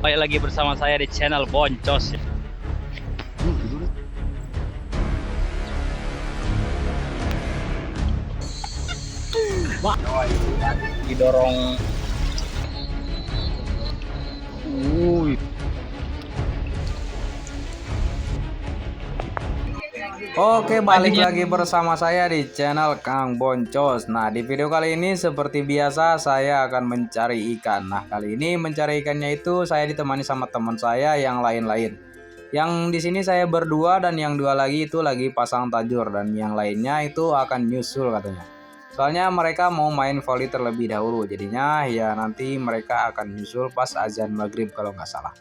Baik lagi bersama saya di channel Boncos. Wah, didorong. Oke, balik lagi bersama saya di channel Kang Boncos. Nah, di video kali ini seperti biasa saya akan mencari ikan. Nah, kali ini mencari ikannya itu saya ditemani sama teman saya yang lain-lain. Yang di sini saya berdua dan yang dua lagi itu lagi pasang tajur dan yang lainnya itu akan nyusul katanya. Soalnya mereka mau main volley terlebih dahulu. Jadinya ya nanti mereka akan nyusul pas azan maghrib kalau nggak salah.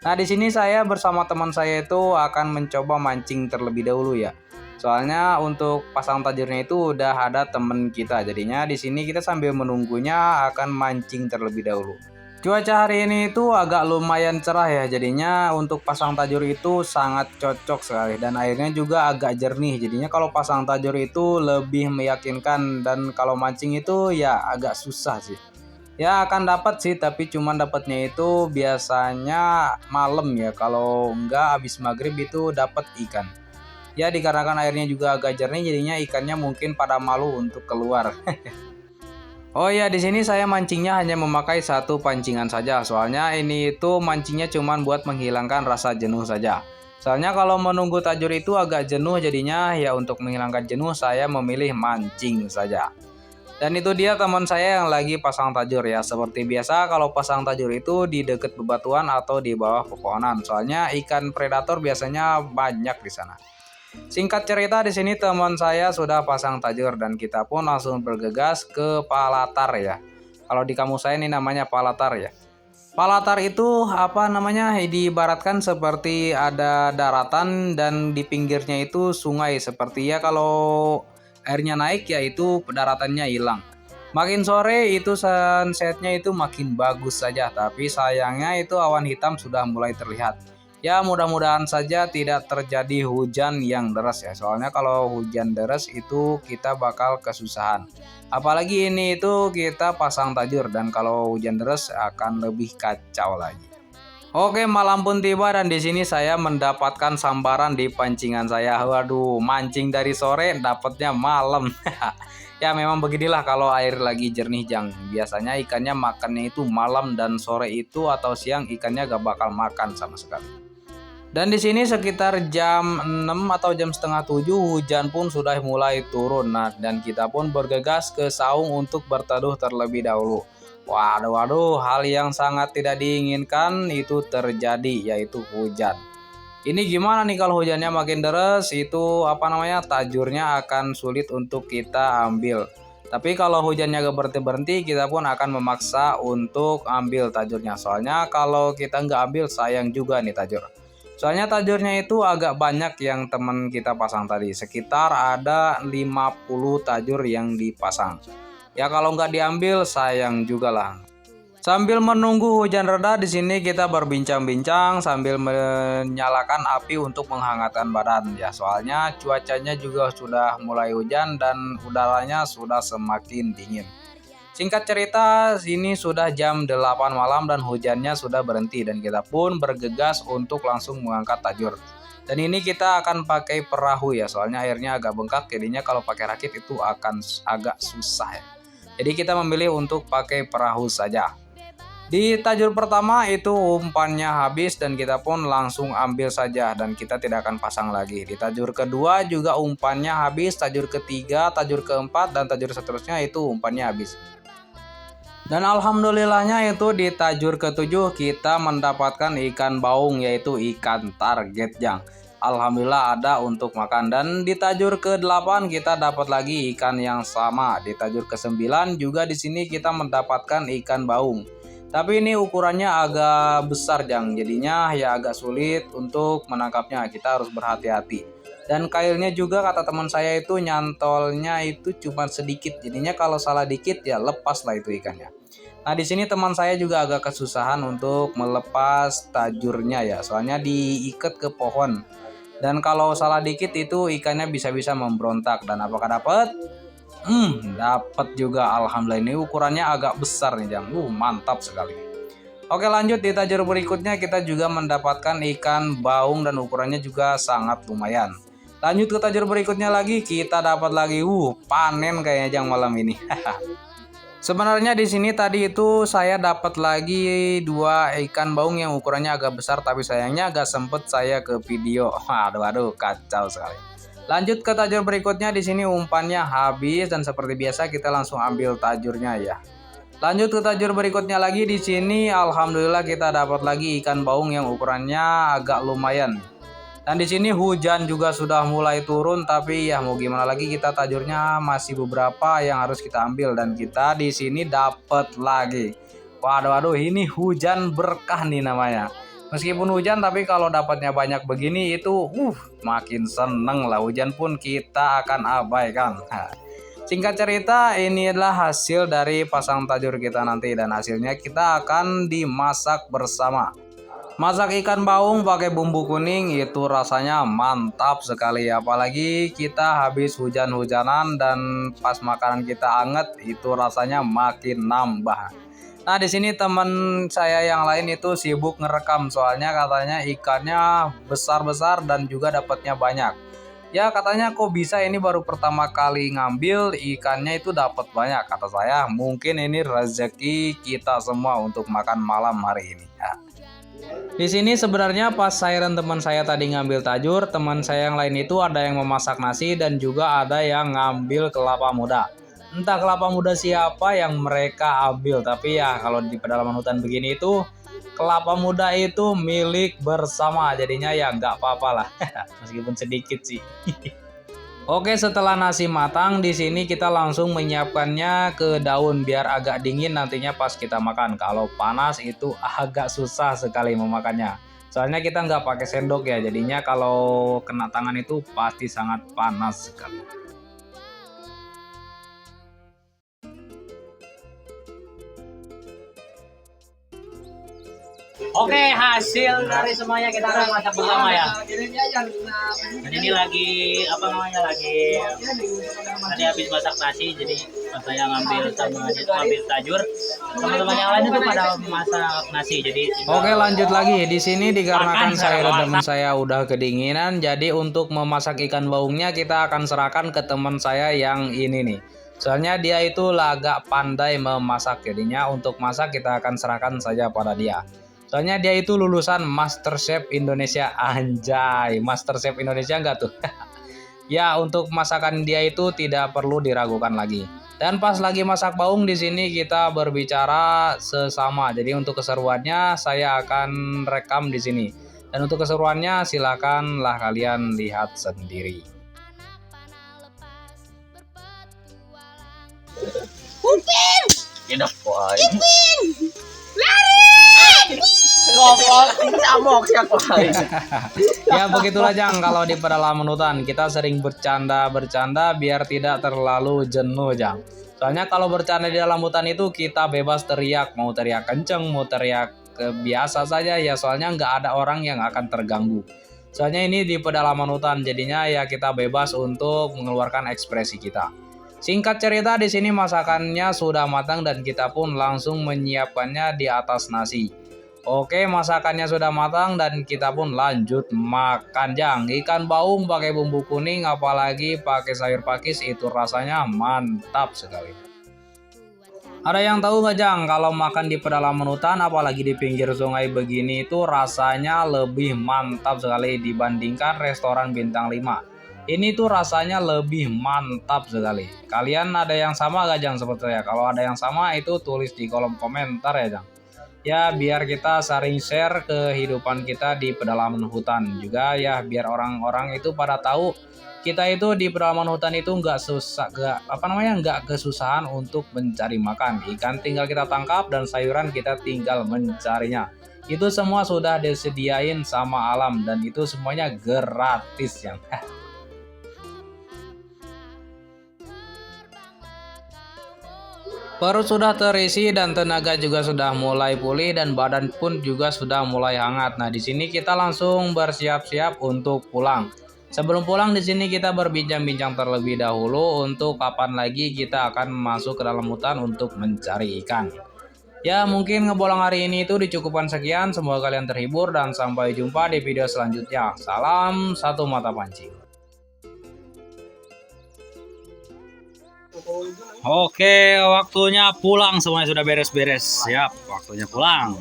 Nah, di sini saya bersama teman saya itu akan mencoba mancing terlebih dahulu ya. Soalnya untuk pasang tajurnya itu udah ada temen kita. Jadinya di sini kita sambil menunggunya akan mancing terlebih dahulu. Cuaca hari ini itu agak lumayan cerah ya. Jadinya untuk pasang tajur itu sangat cocok sekali dan airnya juga agak jernih. Jadinya kalau pasang tajur itu lebih meyakinkan dan kalau mancing itu ya agak susah sih. Ya akan dapat sih, tapi cuman dapatnya itu biasanya malam ya. Kalau enggak habis maghrib itu dapat ikan. Ya dikarenakan airnya juga agak jernih, jadinya ikannya mungkin pada malu untuk keluar. Oh ya, di sini saya mancingnya hanya memakai satu pancingan saja. Soalnya ini itu mancingnya cuman buat menghilangkan rasa jenuh saja. Soalnya kalau menunggu tajur itu agak jenuh, jadinya ya untuk menghilangkan jenuh saya memilih mancing saja. Dan itu dia teman saya yang lagi pasang tajur ya. Seperti biasa kalau pasang tajur itu di dekat bebatuan atau di bawah pepohonan. Soalnya ikan predator biasanya banyak di sana. Singkat cerita di sini teman saya sudah pasang tajur dan kita pun langsung bergegas ke palatar ya. Kalau di kampung saya ini namanya palatar ya. Palatar itu apa namanya diibaratkan seperti ada daratan dan di pinggirnya itu sungai seperti ya kalau airnya naik ya itu daratannya hilang. Makin sore itu sunsetnya itu makin bagus saja tapi sayangnya itu awan hitam sudah mulai terlihat. Ya mudah-mudahan saja tidak terjadi hujan yang deras ya. Soalnya kalau hujan deras itu kita bakal kesusahan. Apalagi ini itu kita pasang tajur dan kalau hujan deras akan lebih kacau lagi. Oke, malam pun tiba dan di sini saya mendapatkan sambaran di pancingan saya. Waduh, mancing dari sore dapatnya malam. Ya memang beginilah kalau air lagi jernih jang. Biasanya ikannya makannya itu malam dan sore itu atau siang ikannya gak bakal makan sama sekali. Dan di sini sekitar jam 6 atau jam setengah 7 hujan pun sudah mulai turun. Nah, dan kita pun bergegas ke saung untuk berteduh terlebih dahulu. Waduh, hal yang sangat tidak diinginkan itu terjadi yaitu hujan. Ini gimana nih kalau hujannya makin deras itu apa namanya tajurnya akan sulit untuk kita ambil. Tapi kalau hujannya gak berhenti-berhenti kita pun akan memaksa untuk ambil tajurnya. Soalnya kalau kita nggak ambil sayang juga nih tajur. Soalnya tajurnya itu agak banyak yang teman kita pasang tadi. Sekitar ada 50 tajur yang dipasang. Ya kalau nggak diambil sayang juga lah. Sambil menunggu hujan reda di sini kita berbincang-bincang sambil menyalakan api untuk menghangatkan badan ya. Soalnya cuacanya juga sudah mulai hujan dan udaranya sudah semakin dingin. Singkat cerita, sini sudah jam 8 malam dan hujannya sudah berhenti dan kita pun bergegas untuk langsung mengangkat tajur. Dan ini kita akan pakai perahu ya, soalnya airnya agak bengkak, jadinya kalau pakai rakit itu akan agak susah ya. Jadi kita memilih untuk pakai perahu saja. Di tajur pertama itu umpannya habis dan kita pun langsung ambil saja dan kita tidak akan pasang lagi. Di tajur kedua juga umpannya habis, tajur ketiga, tajur keempat dan tajur seterusnya itu umpannya habis. Dan alhamdulillahnya itu di tajur ketujuh kita mendapatkan ikan baung yaitu ikan target jang. Alhamdulillah ada untuk makan dan di tajur ke-8 kita dapat lagi ikan yang sama. Di tajur ke-9 juga di sini kita mendapatkan ikan baung. Tapi ini ukurannya agak besar jang, jadinya ya agak sulit untuk menangkapnya. Kita harus berhati-hati. Dan kailnya juga kata teman saya itu nyantolnya itu cuma sedikit. Jadinya kalau salah dikit ya lepas lah itu ikannya. Nah di sini teman saya juga agak kesusahan untuk melepas tajurnya ya. Soalnya diikat ke pohon. Dan kalau salah dikit itu ikannya bisa-bisa memberontak. Dan apakah dapat? Dapat juga alhamdulillah. Ini ukurannya agak besar nih Jang. Mantap sekali. Oke, lanjut di tajur berikutnya kita juga mendapatkan ikan baung dan ukurannya juga sangat lumayan. Lanjut ke tajur berikutnya lagi, kita dapat lagi panen kayaknya Jang malam ini. Sebenarnya di sini tadi itu saya dapat lagi 2 ikan baung yang ukurannya agak besar, tapi sayangnya agak sempet saya ke video. Aduh, kacau sekali. Lanjut ke tajur berikutnya, di sini umpannya habis dan seperti biasa kita langsung ambil tajurnya ya. Lanjut ke tajur berikutnya lagi, di sini alhamdulillah kita dapat lagi ikan baung yang ukurannya agak lumayan. Dan di sini hujan juga sudah mulai turun, tapi ya mau gimana lagi, kita tajurnya masih beberapa yang harus kita ambil dan kita di sini dapat lagi. Waduh, ini hujan berkah nih namanya. Meskipun hujan, tapi kalau dapatnya banyak begini itu makin seneng lah. Hujan pun kita akan abaikan. Singkat cerita, ini adalah hasil dari pasang tajur kita nanti dan hasilnya kita akan dimasak bersama. Masak ikan baung pakai bumbu kuning itu rasanya mantap sekali, apalagi kita habis hujan-hujanan dan pas makanan kita anget itu rasanya makin nambah. Nah, di sini teman saya yang lain itu sibuk ngerekam soalnya katanya ikannya besar-besar dan juga dapatnya banyak. Ya katanya kok bisa, ini baru pertama kali ngambil ikannya itu dapat banyak. Kata saya mungkin ini rezeki kita semua untuk makan malam hari ini. Ya. Di sini sebenarnya pas saya dan teman saya tadi ngambil tajur, teman saya yang lain itu ada yang memasak nasi dan juga ada yang ngambil kelapa muda. Entah kelapa muda siapa yang mereka ambil, tapi ya kalau di pedalaman hutan begini itu kelapa muda itu milik bersama, jadinya ya nggak apa-apa lah, meskipun sedikit sih. Oke, setelah nasi matang, di sini kita langsung menyiapkannya ke daun biar agak dingin nantinya pas kita makan. Kalau panas itu agak susah sekali memakannya. Soalnya kita nggak pakai sendok ya, jadinya kalau kena tangan itu pasti sangat panas sekali. Oke, hasil dari semuanya kita akan masak bersama ya. Dan ini lagi apa namanya, lagi tadi habis masak nasi, jadi pas saya ngambil sama itu ngambil tajur, teman-teman yang lain itu pada masak nasi. Jadi Oke, lanjut lagi. Di sini dikarenakan saya dan teman saya udah kedinginan, jadi untuk memasak ikan baungnya kita akan serahkan ke teman saya yang ini nih. Soalnya dia itu agak pandai memasak, jadinya untuk masak kita akan serahkan saja pada dia. Soalnya dia itu lulusan MasterChef Indonesia. Anjay, MasterChef Indonesia enggak tuh? Ya, untuk masakan dia itu tidak perlu diragukan lagi. Dan pas lagi masak baung di sini kita berbicara sesama. Jadi untuk keseruannya saya akan rekam di sini. Dan untuk keseruannya silakanlah kalian lihat sendiri. Upin! enak boy. Upin! Ya begitulah Jang, kalau di pedalaman hutan kita sering bercanda biar tidak terlalu jenuh Jang. Soalnya kalau bercanda di dalam hutan itu kita bebas teriak, mau teriak kenceng, mau teriak biasa saja ya, soalnya nggak ada orang yang akan terganggu. Soalnya ini di pedalaman hutan, jadinya ya kita bebas untuk mengeluarkan ekspresi kita. Singkat cerita, di sini masakannya sudah matang dan kita pun langsung menyiapkannya di atas nasi. Oke, masakannya sudah matang dan kita pun lanjut makan Jang. Ikan baung pakai bumbu kuning apalagi pakai sayur pakis itu rasanya mantap sekali. Ada yang tahu nggak Jang, kalau makan di pedalaman hutan apalagi di pinggir sungai begini itu rasanya lebih mantap sekali dibandingkan restoran bintang 5. Ini tuh rasanya lebih mantap sekali. Kalian ada yang sama gak Jang seperti saya? Kalau ada yang sama itu tulis di kolom komentar ya Jang. Ya biar kita saling share kehidupan kita di pedalaman hutan juga ya, biar orang-orang itu pada tahu kita itu di pedalaman hutan itu nggak kesusahan untuk mencari makan. Ikan tinggal kita tangkap dan sayuran kita tinggal mencarinya. Itu semua sudah disediain sama alam dan itu semuanya gratis Jang. Perut sudah terisi dan tenaga juga sudah mulai pulih dan badan pun juga sudah mulai hangat. Nah, di sini kita langsung bersiap-siap untuk pulang. Sebelum pulang di sini kita berbincang-bincang terlebih dahulu untuk kapan lagi kita akan masuk ke dalam hutan untuk mencari ikan. Ya mungkin ngebolang hari ini itu dicukupkan sekian. Semoga kalian terhibur dan sampai jumpa di video selanjutnya. Salam satu mata pancing. Oke, waktunya pulang, semuanya sudah beres-beres. Siap, waktunya pulang.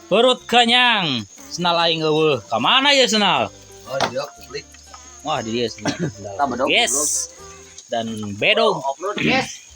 Perut kenyang. Senal aing eueuh. Ka mana ya Senal? Oh, dia klik. Wah, di dia Senal. Tambah dong. Yes. Dan bedog. Upload, yes.